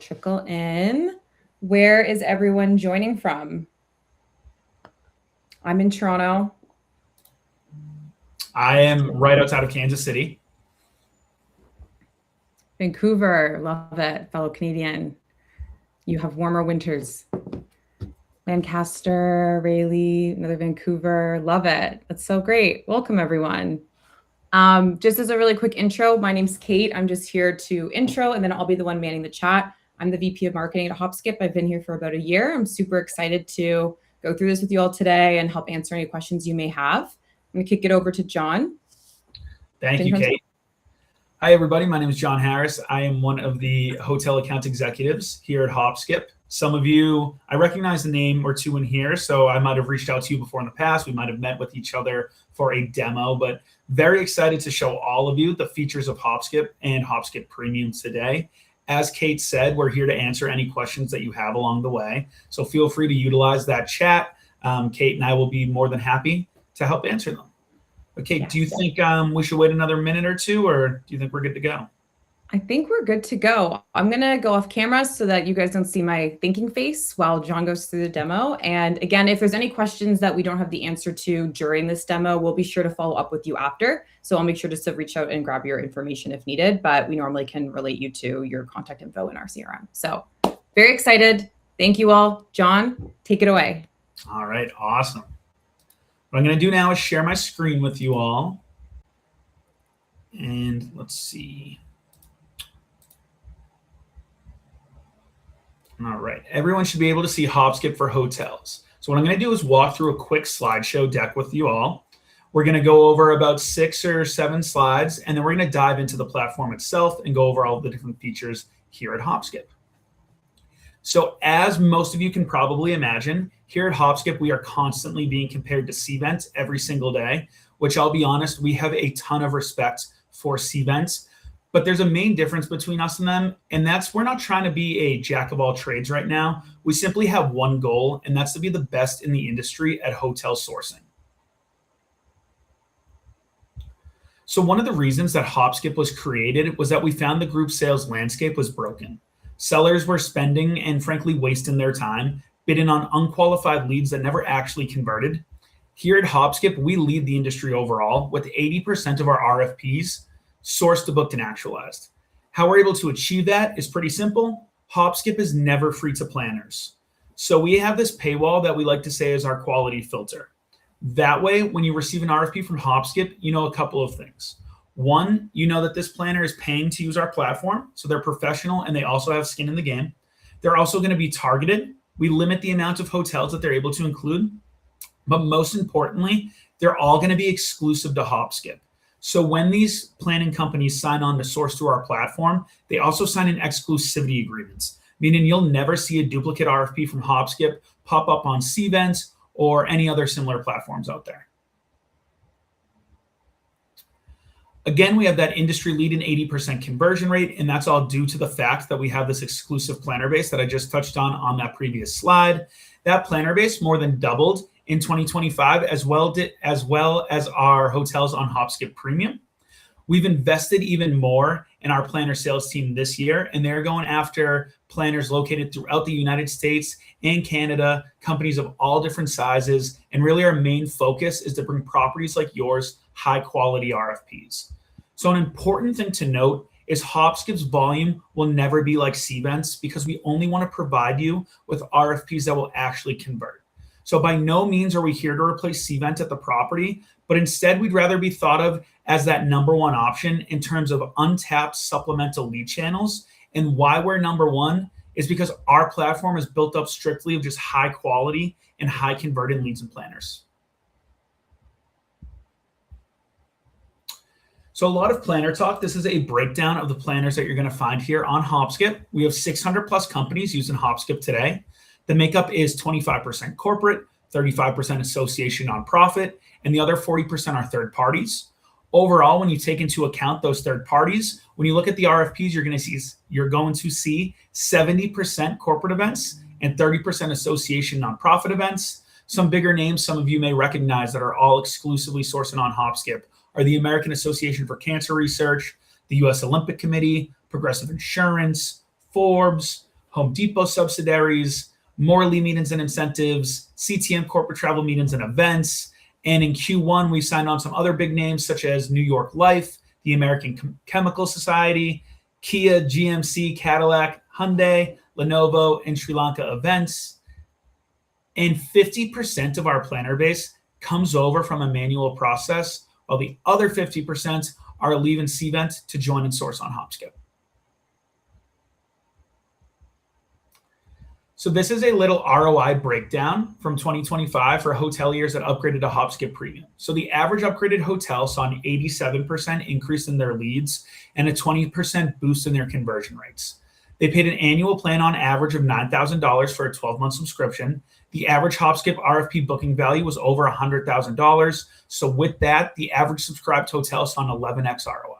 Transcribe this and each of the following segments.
trickle in. Where is everyone joining from? I'm in Toronto. I am right outside of Kansas City. Vancouver, love it, fellow Canadian. You have warmer winters. Lancaster, Rayleigh, another Vancouver, love it. That's so great. Welcome, everyone. Just as a really quick intro, my name's Kate. I'm just here to intro, and then I'll be the one manning the chat. I'm the VP of Marketing at Hopskip. I've been here for about a year. I'm super excited to go through this with you all today and help answer any questions you may have. I'm going to kick it over to John. Thank you, Kate. Hi, everybody. My name is John Harris. I am one of the hotel account executives here at Hopskip. Some of you, I recognize the name or two in here, so I might have reached out to you before in the past. We might have met with each other for a demo, but very excited to show all of you the features of Hopskip and Hopskip Premium today. As Kate said, we're here to answer any questions that you have along the way, so feel free to utilize that chat. Kate and I will be more than happy to help answer them. Okay, do you think we should wait another minute or two, or do you think we're good to go? I think we're good to go. I'm going to go off camera so that you guys don't see my thinking face while John goes through the demo. And again, if there's any questions that we don't have the answer to during this demo, we'll be sure to follow up with you after. So I'll make sure just to reach out and grab your information if needed, but we normally can relate you to your contact info in our CRM. So very excited. Thank you all. John, take it away. All right, awesome. What I'm going to do now is share my screen with you all. And let's see. All right, everyone should be able to see Hopskip for hotels. So what I'm going to do is walk through a quick slideshow deck with you all. We're going to go over about 6 or 7 slides, and then we're going to dive into the platform itself and go over all the different features here at Hopskip. So as most of you can probably imagine, here at Hopskip, we are constantly being compared to Cvent every single day, which I'll be honest, we have a ton of respect for Cvent. But there's a main difference between us and them, and that's we're not trying to be a jack of all trades right now. We simply have one goal, and that's to be the best in the industry at hotel sourcing. So one of the reasons that Hopskip was created was that we found the group sales landscape was broken. Sellers were spending and frankly wasting their time bidding on unqualified leads that never actually converted. Here at Hopskip, we lead the industry overall with 80% of our RFPs sourced to booked and actualized. How we're able to achieve that is pretty simple. Hopskip is never free to planners. So we have this paywall that we like to say is our quality filter. That way, when you receive an RFP from Hopskip, you know a couple of things. One, you know that this planner is paying to use our platform, so they're professional and they also have skin in the game. They're also going to be targeted. We limit the amount of hotels that they're able to include. But most importantly, they're all going to be exclusive to Hopskip. So when these planning companies sign on to source through our platform, they also sign an exclusivity agreements, meaning you'll never see a duplicate RFP from Hopskip pop up on Cvent or any other similar platforms out there. Again, we have that industry-leading 80% conversion rate, and that's all due to the fact that we have this exclusive planner base that I just touched on that previous slide. That planner base more than doubled in 2025, as well as our hotels on Hopskip Premium. We've invested even more in our planner sales team this year, and they're going after planners located throughout the United States and Canada, companies of all different sizes, and really our main focus is to bring properties like yours high quality RFPs. So an important thing to note is Hopskip's volume will never be like Cvent's because we only want to provide you with RFPs that will actually convert. So by no means are we here to replace Cvent at the property, but instead we'd rather be thought of as that number one option in terms of untapped supplemental lead channels. And why we're number one is because our platform is built up strictly of just high quality and high converted leads and planners. So a lot of planner talk. This is a breakdown of the planners that you're going to find here on Hopskip. We have 600 plus companies using Hopskip today. The makeup is 25% corporate, 35% association nonprofit, and the other 40% are third parties. Overall, when you take into account those third parties, when you look at the RFPs, you're going to see 70% corporate events and 30% association nonprofit events. Some bigger names some of you may recognize that are all exclusively sourcing on Hopskip are the American Association for Cancer Research, the U.S. Olympic Committee, Progressive Insurance, Forbes, Home Depot subsidiaries, Morley meetings and incentives, CTM corporate travel meetings and events. And in Q1, we signed on some other big names such as New York Life, the American Chemical Society, Kia, GMC, Cadillac, Hyundai, Lenovo, and Sri Lanka events. And 50% of our planner base comes over from a manual process, while the other 50% are leave and cvent to join and source on Hopskip. So this is a little ROI breakdown from 2025 for hoteliers that upgraded to Hopskip Premium. So the average upgraded hotel saw an 87% increase in their leads and a 20% boost in their conversion rates. They paid an annual plan on average of $9,000 for a 12-month subscription. The average Hopskip RFP booking value was over $100,000. So with that, the average subscribed hotel saw an 11x ROI.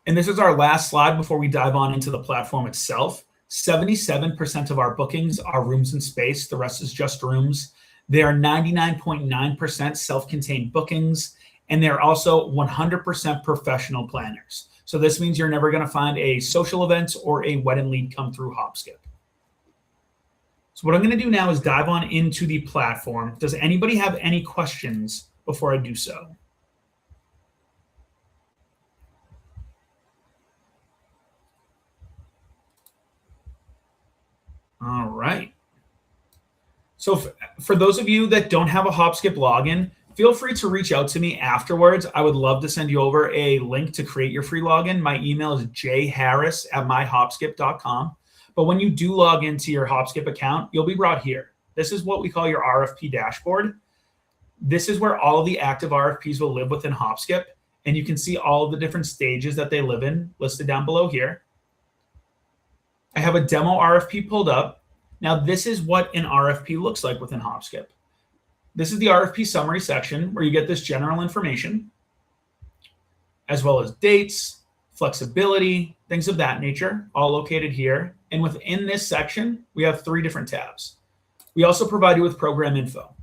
And this is our last slide before we dive on into the platform itself. 77% of our bookings are rooms and space. The rest is just rooms. They are 99.9% self-contained bookings, and they're also 100% professional planners. So this means you're never going to find a social event or a wedding lead come through Hopskip. So what I'm going to do now is dive on into the platform. Does anybody have any questions before I do so? All right. So for those of you that don't have a Hopskip login, feel free to reach out to me afterwards. I would love to send you over a link to create your free login. My email is jharris@myhopskip.com. But when you do log into your Hopskip account, you'll be brought here. This is what we call your RFP dashboard. This is where all of the active RFPs will live within Hopskip. And you can see all of the different stages that they live in listed down below here. I have a demo RFP pulled up. Now, this is what an RFP looks like within Hopskip. This is the RFP summary section where you get this general information, as well as dates, flexibility, things of that nature, all located here. And within this section, we have 3 different tabs. We also provide you with program info.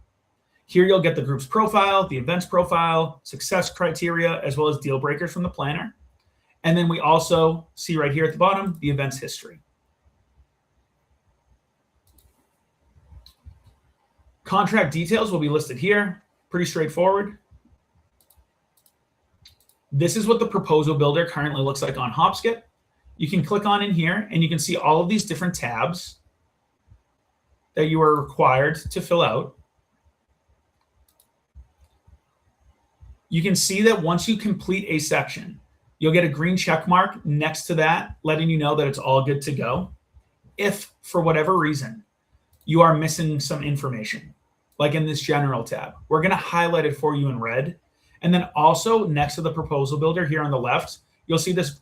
Here you'll get the group's profile, the event's profile, success criteria, as well as deal breakers from the planner. And then we also see right here at the bottom, the event's history. Contract details will be listed here. Pretty straightforward. This is what the proposal builder currently looks like on Hopskip. You can click on in here and you can see all of these different tabs that you are required to fill out. You can see that once you complete a section, you'll get a green check mark next to that, letting you know that it's all good to go. If for whatever reason you are missing some information, like in this general tab, we're going to highlight it for you in red. And then also next to the proposal builder here on the left, you'll see this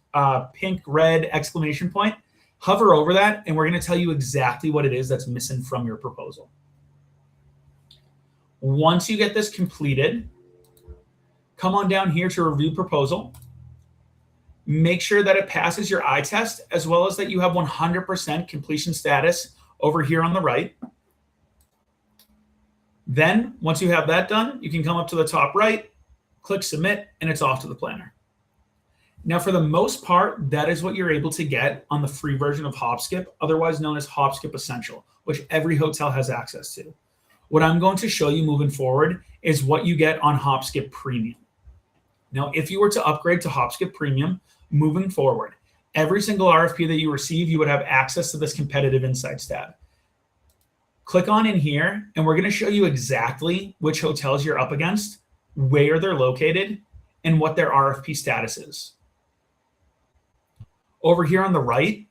pink red exclamation point. Hover over that, and we're going to tell you exactly what it is that's missing from your proposal. Once you get this completed, come on down here to review proposal. Make sure that it passes your eye test, as well as that you have 100% completion status over here on the right. Then, once you have that done, you can come up to the top right, click submit, and it's off to the planner. Now, for the most part, that is what you're able to get on the free version of Hopskip, otherwise known as Hopskip Essential, which every hotel has access to. What I'm going to show you moving forward is what you get on Hopskip Premium. Now, if you were to upgrade to Hopskip Premium, moving forward, every single RFP that you receive, you would have access to this competitive insights tab. Click on in here, and we're going to show you exactly which hotels you're up against, where they're located, and what their RFP status is. Over here on the right,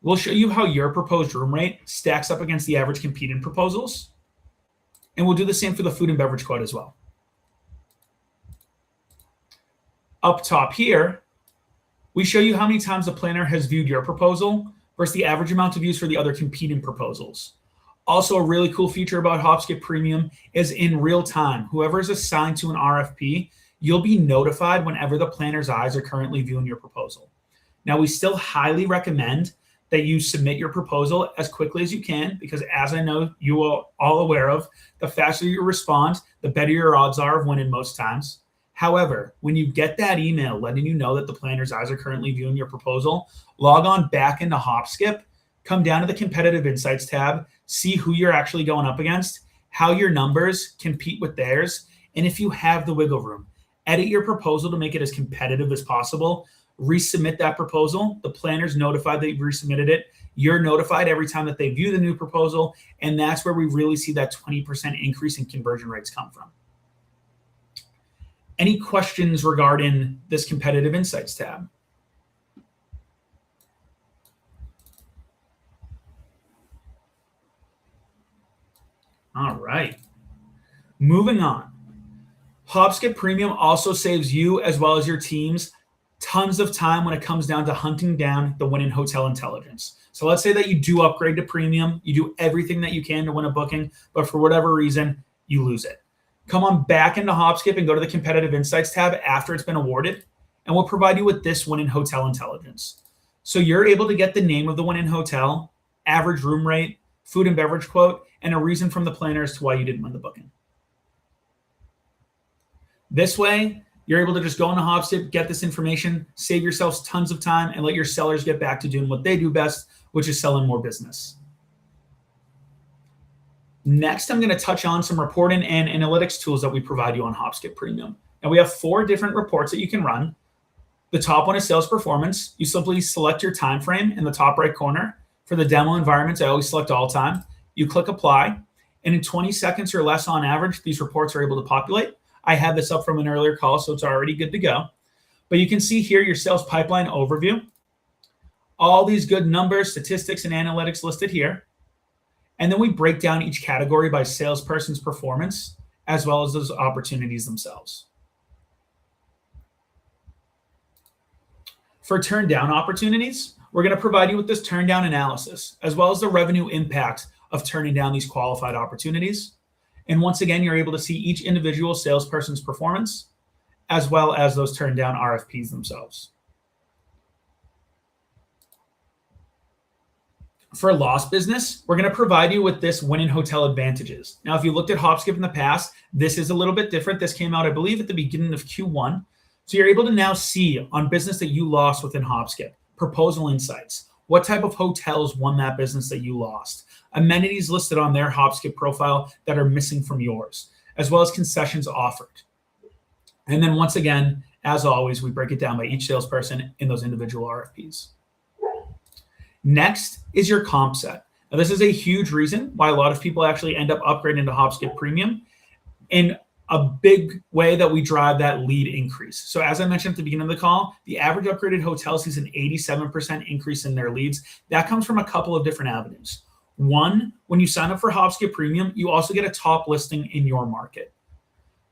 we'll show you how your proposed room rate stacks up against the average competing proposals. And we'll do the same for the food and beverage quote as well. Up top here, we show you how many times the planner has viewed your proposal versus the average amount of views for the other competing proposals. Also, a really cool feature about Hopskip Premium is in real time. Whoever is assigned to an RFP, you'll be notified whenever the planner's eyes are currently viewing your proposal. Now, we still highly recommend that you submit your proposal as quickly as you can, because as I know you are all aware of, the faster you respond, the better your odds are of winning most times. However, when you get that email letting you know that the planner's eyes are currently viewing your proposal, log on back into Hopskip, come down to the competitive insights tab, see who you're actually going up against, how your numbers compete with theirs, and if you have the wiggle room, edit your proposal to make it as competitive as possible, resubmit that proposal. The planner's notified that you've resubmitted it. You're notified every time that they view the new proposal, and that's where we really see that 20% increase in conversion rates come from. Any questions regarding this competitive insights tab? All right, moving on. Hopskip Premium also saves you as well as your teams tons of time when it comes down to hunting down the winning hotel intelligence. So let's say that you do upgrade to Premium, you do everything that you can to win a booking, but for whatever reason, you lose it. Come on back into Hopskip and go to the competitive insights tab after it's been awarded, and we'll provide you with this winning hotel intelligence. So you're able to get the name of the winning hotel, average room rate, food and beverage quote, and a reason from the planner as to why you didn't win the booking. This way, you're able to just go into Hopskip, get this information, save yourselves tons of time, and let your sellers get back to doing what they do best, which is selling more business. Next, I'm going to touch on some reporting and analytics tools that we provide you on Hopskip Premium. And we have 4 different reports that you can run. The top one is sales performance. You simply select your time frame in the top right corner. For the demo environments, I always select all time. You click apply, and in 20 seconds or less on average, these reports are able to populate. I had this up from an earlier call, so it's already good to go. But you can see here your sales pipeline overview. All these good numbers, statistics, and analytics listed here. And then we break down each category by salesperson's performance, as well as those opportunities themselves. For turn down opportunities, we're going to provide you with this turn down analysis, as well as the revenue impact of turning down these qualified opportunities. And once again, you're able to see each individual salesperson's performance, as well as those turn down RFPs themselves. For lost business, we're going to provide you with this winning hotel advantages. Now, if you looked at Hopskip in the past, this is a little bit different. This came out, I believe, at the beginning of Q1. So you're able to now see on business that you lost within Hopskip, proposal insights, what type of hotels won that business that you lost, amenities listed on their Hopskip profile that are missing from yours, as well as concessions offered. And then once again, as always, we break it down by each salesperson in those individual RFPs. Next is your comp set. Now, this is a huge reason why a lot of people actually end up upgrading to Hopskip Premium, and a big way that we drive that lead increase. So as I mentioned at the beginning of the call, the average upgraded hotel sees an 87% increase in their leads. That comes from a couple of different avenues. One, when you sign up for Hopskip Premium, you also get a top listing in your market.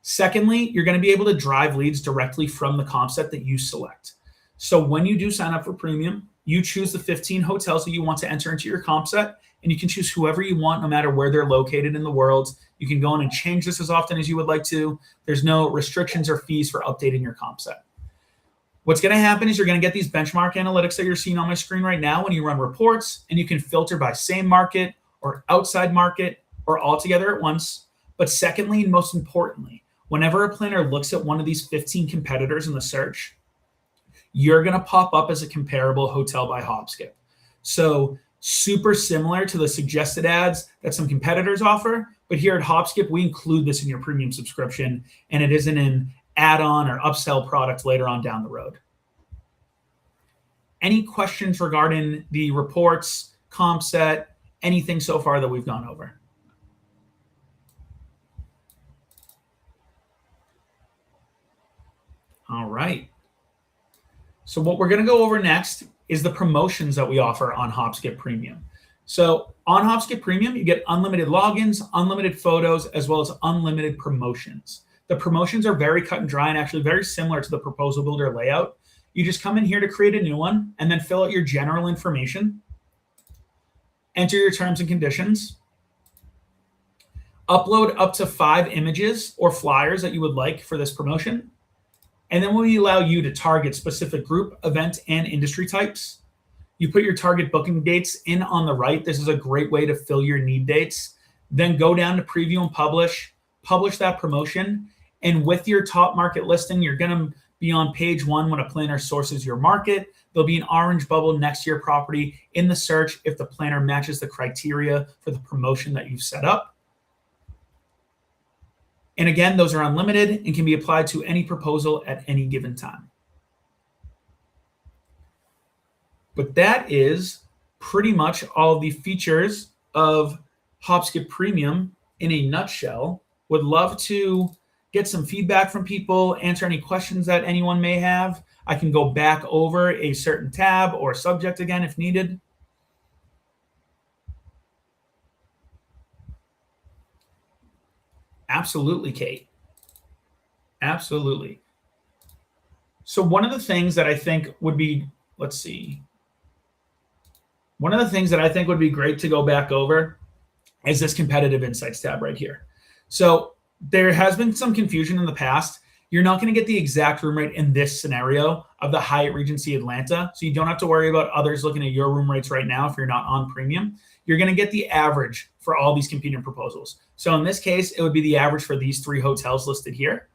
Secondly, you're going to be able to drive leads directly from the comp set that you select. So when you do sign up for Premium, you choose the 15 hotels that you want to enter into your comp set, and you can choose whoever you want, no matter where they're located in the world. You can go in and change this as often as you would like to. There's no restrictions or fees for updating your comp set. What's going to happen is you're going to get these benchmark analytics that you're seeing on my screen right now when you run reports, and you can filter by same market or outside market or all together at once. But secondly, and most importantly, whenever a planner looks at one of these 15 competitors in the search, you're going to pop up as a comparable hotel by Hopskip. So super similar to the suggested ads that some competitors offer, but here at Hopskip, we include this in your premium subscription, and it isn't an add-on or upsell product later on down the road. Any questions regarding the reports, comp set, anything so far that we've gone over? All right. So what we're going to go over next is the promotions that we offer on Hopskip Premium. So on Hopskip Premium, you get unlimited logins, unlimited photos, as well as unlimited promotions. The promotions are very cut and dry and actually very similar to the proposal builder layout. You just come in here to create a new one and then fill out your general information, enter your terms and conditions, upload up to 5 images or flyers that you would like for this promotion. And then we allow you to target specific group, event, and industry types. You put your target booking dates in on the right. This is a great way to fill your need dates. Then go down to preview and publish that promotion. And with your top market listing, you're going to be on page 1 when a planner sources your market. There'll be an orange bubble next to your property in the search if the planner matches the criteria for the promotion that you've set up. And again, those are unlimited and can be applied to any proposal at any given time. But that is pretty much all of the features of Hopskip Premium in a nutshell. Would love to get some feedback from people, answer any questions that anyone may have. I can go back over a certain tab or subject again if needed. Absolutely, Kate. Absolutely. So one of the things that I think would be, let's see. One of the things that I think would be great to go back over is this competitive insights tab right here. So there has been some confusion in the past. You're not going to get the exact room rate in this scenario of the Hyatt Regency Atlanta. So you don't have to worry about others looking at your room rates right now if you're not on premium. You're going to get the average for all these competing proposals. So in this case, it would be the average for these 3 hotels listed here.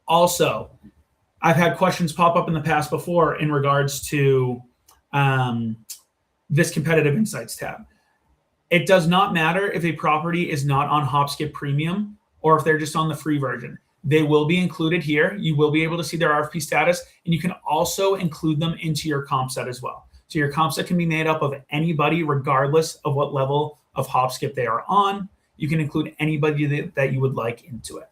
Also, I've had questions pop up in the past before in regards to this competitive insights tab. It does not matter if a property is not on Hopskip Premium or if they're just on the free version. They will be included here. You will be able to see their RFP status, and you can also include them into your comp set as well. So your comp set can be made up of anybody regardless of what level of Hopskip they are on. You can include anybody that you would like into it.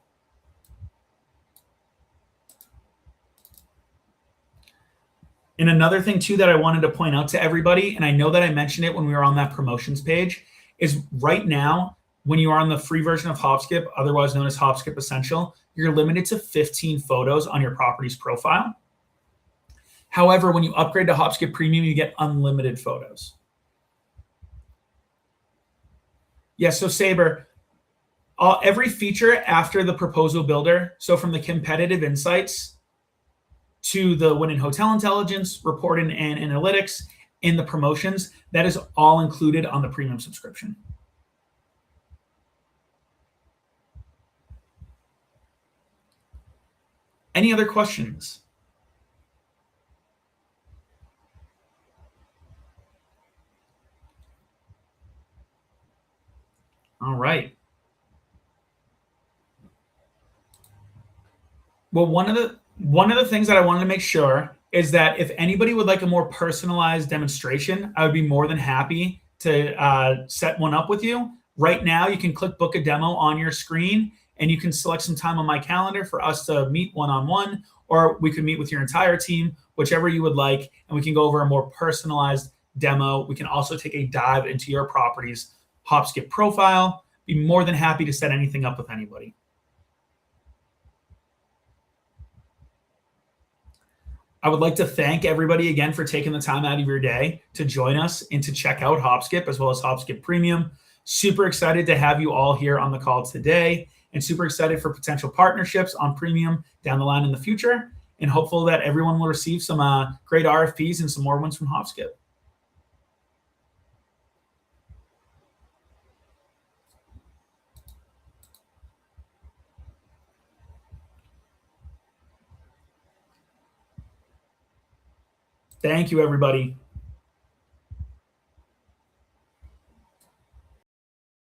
And another thing too that I wanted to point out to everybody, and I know that I mentioned it when we were on that promotions page, is right now, when you are on the free version of Hopskip, otherwise known as Hopskip Essential, you're limited to 15 photos on your property's profile. However, when you upgrade to Hopskip Premium, you get unlimited photos. Yes, so Saber, every feature after the proposal builder, so from the competitive insights to the Win in Hotel Intelligence, reporting and analytics, in the promotions, that is all included on the premium subscription. Any other questions? All right. Well, one of the things that I wanted to make sure is that if anybody would like a more personalized demonstration, I would be more than happy to set one up with you. Right now, you can click book a demo on your screen, and you can select some time on my calendar for us to meet one-on-one, or we could meet with your entire team, whichever you would like, and we can go over a more personalized demo. We can also take a dive into your property's Hopskip profile. Be more than happy to set anything up with anybody. I would like to thank everybody again for taking the time out of your day to join us and to check out Hopskip as well as Hopskip Premium. Super excited to have you all here on the call today, and super excited for potential partnerships on Premium down the line in the future, and hopeful that everyone will receive some great RFPs and some more wins from Hopskip. Thank you, everybody.